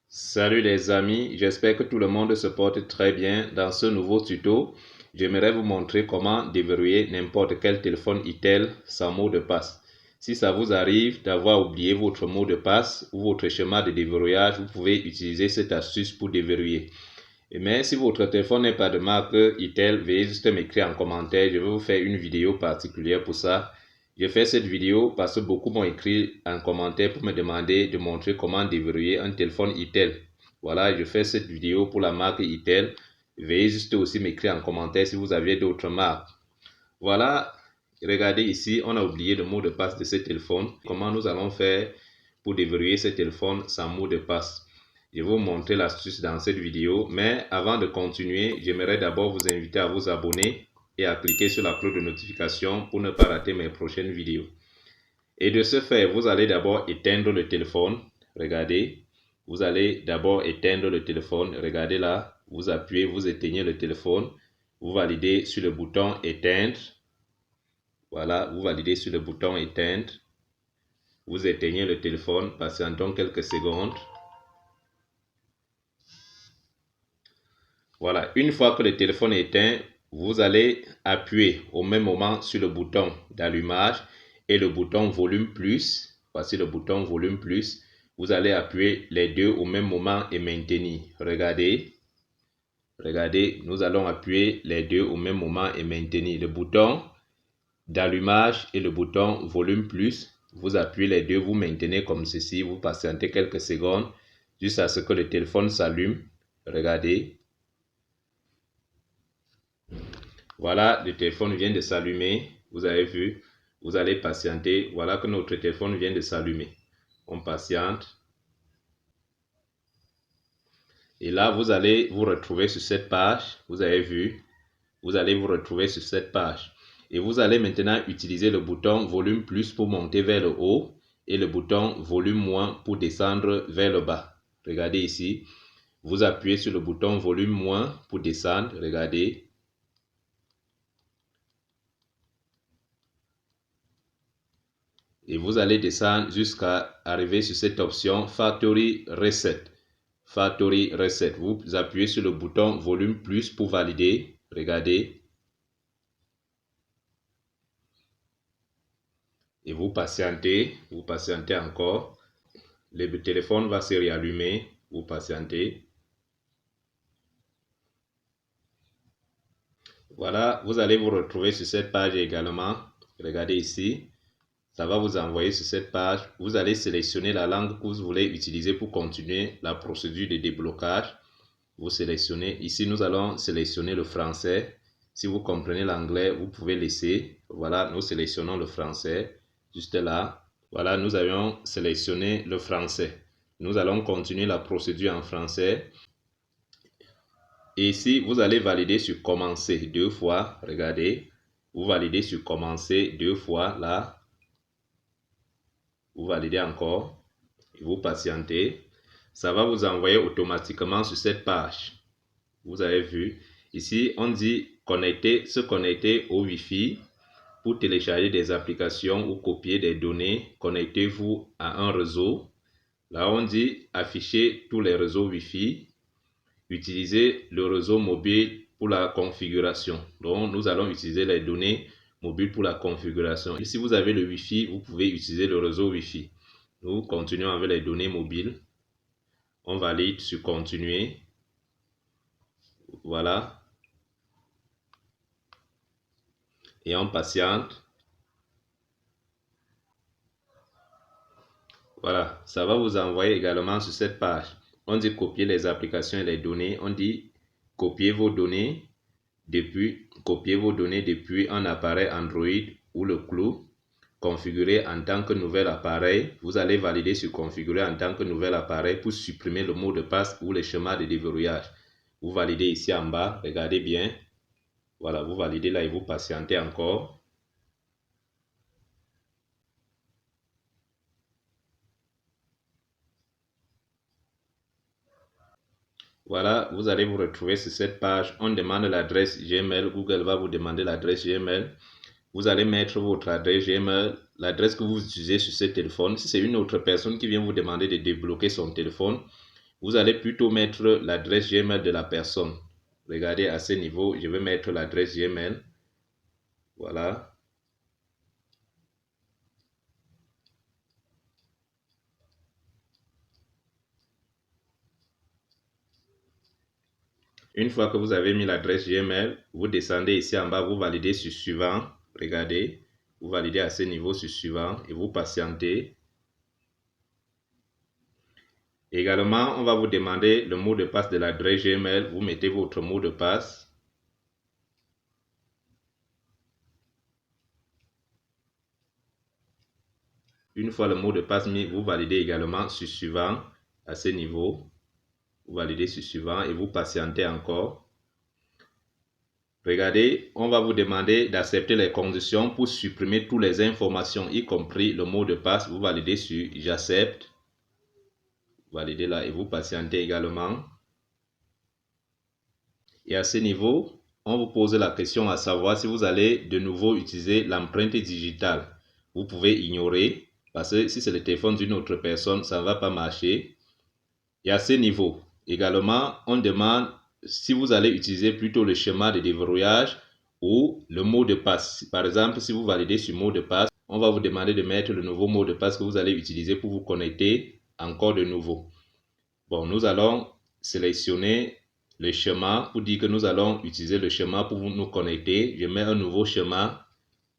Salut les amis, j'espère que tout le monde se porte très bien. Dans ce nouveau tuto, j'aimerais vous montrer comment déverrouiller n'importe quel téléphone Itel sans mot de passe. Si ça vous arrive d'avoir oublié votre mot de passe ou votre schéma de déverrouillage, vous pouvez utiliser cette astuce pour déverrouiller. Mais si votre téléphone n'est pas de marque Itel, veuillez juste m'écrire en commentaire. Je vais vous faire une vidéo particulière pour ça. J'ai fait cette vidéo parce que beaucoup m'ont écrit en commentaire pour me demander de montrer comment déverrouiller un téléphone Itel. Voilà, je fais cette vidéo pour la marque Itel. Veuillez juste aussi m'écrire en commentaire si vous avez d'autres marques. Voilà, regardez ici, on a oublié le mot de passe de ce téléphone. Comment nous allons faire pour déverrouiller ce téléphone sans mot de passe? Je vais vous montrer l'astuce dans cette vidéo. Mais avant de continuer, j'aimerais d'abord vous inviter à vous abonner et à cliquer sur la cloche de notification pour ne pas rater mes prochaines vidéos. Et de ce fait, vous allez d'abord éteindre le téléphone. Regardez, vous allez d'abord éteindre le téléphone. Regardez là, vous appuyez, vous éteignez le téléphone. Vous validez sur le bouton éteindre. Voilà, vous validez sur le bouton éteindre. Vous éteignez le téléphone, patientons quelques secondes. Voilà, une fois que le téléphone est éteint, vous allez appuyer au même moment sur le bouton d'allumage et le bouton volume plus. Voici le bouton volume plus. Vous allez appuyer les deux au même moment et maintenir. Regardez. Regardez, nous allons appuyer les deux au même moment et maintenir. Le bouton d'allumage et le bouton volume plus. Vous appuyez les deux, vous maintenez comme ceci. Vous patientez quelques secondes jusqu'à ce que le téléphone s'allume. Regardez. Voilà, le téléphone vient de s'allumer. Vous avez vu, vous allez patienter. Voilà que notre téléphone vient de s'allumer. On patiente. Et là, vous allez vous retrouver sur cette page. Vous avez vu, vous allez vous retrouver sur cette page. Et vous allez maintenant utiliser le bouton volume plus pour monter vers le haut et le bouton volume moins pour descendre vers le bas. Regardez ici. Vous appuyez sur le bouton volume moins pour descendre. Regardez. Et vous allez descendre jusqu'à arriver sur cette option Factory Reset. Factory Reset. Vous appuyez sur le bouton volume plus pour valider. Regardez. Et vous patientez encore. Le téléphone va se réallumer. Vous patientez. Voilà, vous allez vous retrouver sur cette page également. Regardez ici. Ça va vous envoyer sur cette page. Vous allez sélectionner la langue que vous voulez utiliser pour continuer la procédure de déblocage. Vous sélectionnez. Ici, nous allons sélectionner le français. Si vous comprenez l'anglais, vous pouvez laisser. Voilà, nous sélectionnons le français. Juste là. Voilà, nous avions sélectionné le français. Nous allons continuer la procédure en français. Et ici, vous allez valider sur commencer deux fois. Regardez. Vous validez sur commencer deux fois là. Vous validez encore et vous patientez. Ça va vous envoyer automatiquement sur cette page. Vous avez vu. Ici, on dit se connecter au Wi-Fi pour télécharger des applications ou copier des données. Connectez-vous à un réseau. Là, on dit afficher tous les réseaux Wi-Fi. Utilisez le réseau mobile pour la configuration. Donc, nous allons utiliser les données mobiles pour la configuration. Et si vous avez le Wi-Fi, vous pouvez utiliser le réseau Wi-Fi. Nous continuons avec les données mobiles. On valide sur continuer. Voilà. Et on patiente. Voilà. Ça va vous envoyer également sur cette page. On dit copier les applications et les données. On dit copier vos données depuis un appareil Android ou le clou. Configurer en tant que nouvel appareil. Vous allez valider sur configurer en tant que nouvel appareil pour supprimer le mot de passe ou le schéma de déverrouillage. Vous validez ici en bas. Regardez bien. Voilà, vous validez là et vous patientez encore. Voilà, vous allez vous retrouver sur cette page. On demande l'adresse Gmail. Google va vous demander l'adresse Gmail. vous allez mettre votre adresse Gmail, l'adresse que vous utilisez sur ce téléphone. Si c'est une autre personne qui vient vous demander de débloquer son téléphone, vous allez plutôt mettre l'adresse Gmail de la personne. Regardez à ce niveau, je vais mettre l'adresse Gmail. Voilà. Une fois que vous avez mis l'adresse Gmail, vous descendez ici en bas, vous validez sur suivant. Regardez, vous validez à ce niveau sur suivant et vous patientez. Également, on va vous demander le mot de passe de l'adresse Gmail. Vous mettez votre mot de passe. Une fois le mot de passe mis, vous validez également sur suivant à ce niveau. Vous validez sur suivant et vous patientez encore. Regardez, on va vous demander d'accepter les conditions pour supprimer toutes les informations, y compris le mot de passe. Vous validez sur j'accepte. Validez là et vous patientez également. Et à ce niveau, on vous pose la question à savoir si vous allez de nouveau utiliser l'empreinte digitale. Vous pouvez ignorer parce que si c'est le téléphone d'une autre personne, ça ne va pas marcher. Et à ce niveau, également, on demande si vous allez utiliser plutôt le schéma de déverrouillage ou le mot de passe. Par exemple, si vous validez sur mot de passe, on va vous demander de mettre le nouveau mot de passe que vous allez utiliser pour vous connecter encore de nouveau. Bon, nous allons sélectionner le schéma pour dire que nous allons utiliser le schéma pour nous connecter. Je mets un nouveau schéma.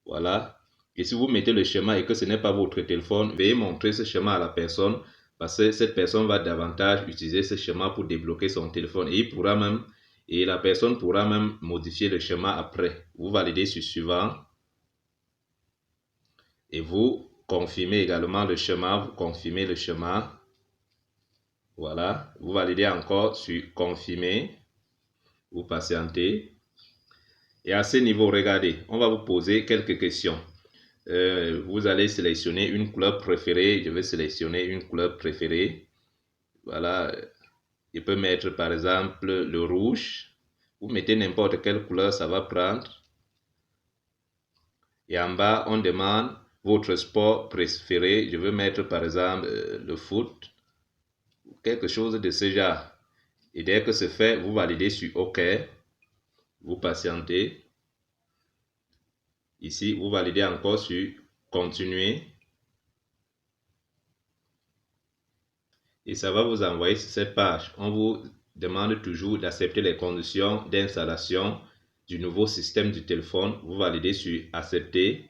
Voilà. Et si vous mettez le schéma et que ce n'est pas votre téléphone, veuillez montrer ce schéma à la personne parce que cette personne va davantage utiliser ce schéma pour débloquer son téléphone et la personne pourra même modifier le schéma après. Vous validez sur suivant et vous confirmez également le schéma, vous confirmez le schéma. Voilà, vous validez encore sur confirmer, vous patientez. Et à ce niveau, regardez, on va vous poser quelques questions. Vous allez sélectionner une couleur préférée. Je vais sélectionner une couleur préférée. Voilà, je peux mettre par exemple le rouge. Vous mettez n'importe quelle couleur, ça va prendre. Et en bas, on demande votre sport préféré. Je veux mettre par exemple le foot. Quelque chose de ce genre. Et dès que c'est fait, vous validez sur OK. Vous patientez. Ici, vous validez encore sur continuer. Et ça va vous envoyer sur cette page. On vous demande toujours d'accepter les conditions d'installation du nouveau système du téléphone. Vous validez sur accepter.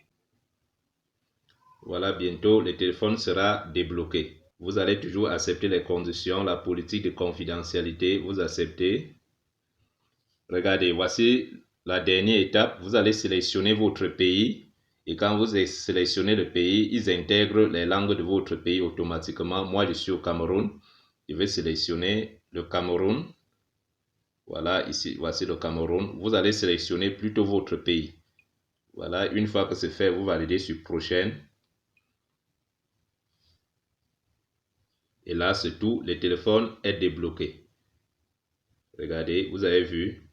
Voilà, bientôt le téléphone sera débloqué. Vous allez toujours accepter les conditions, la politique de confidentialité, vous acceptez. Regardez, voici la dernière étape. Vous allez sélectionner votre pays et quand vous sélectionnez le pays, ils intègrent les langues de votre pays automatiquement. Moi, je suis au Cameroun. Je vais sélectionner le Cameroun. Voilà, ici, voici le Cameroun. Vous allez sélectionner plutôt votre pays. Voilà, une fois que c'est fait, vous validez sur prochaine. Et là, c'est tout. Le téléphone est débloqué. Regardez, vous avez vu.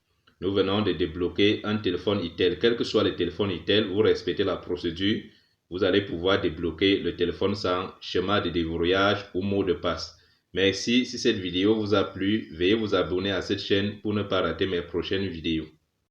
Nous venons de débloquer un téléphone itel. Quel que soit le téléphone itel, vous respectez la procédure. Vous allez pouvoir débloquer le téléphone sans schéma de déverrouillage ou mot de passe. Merci. Si cette vidéo vous a plu, veuillez vous abonner à cette chaîne pour ne pas rater mes prochaines vidéos.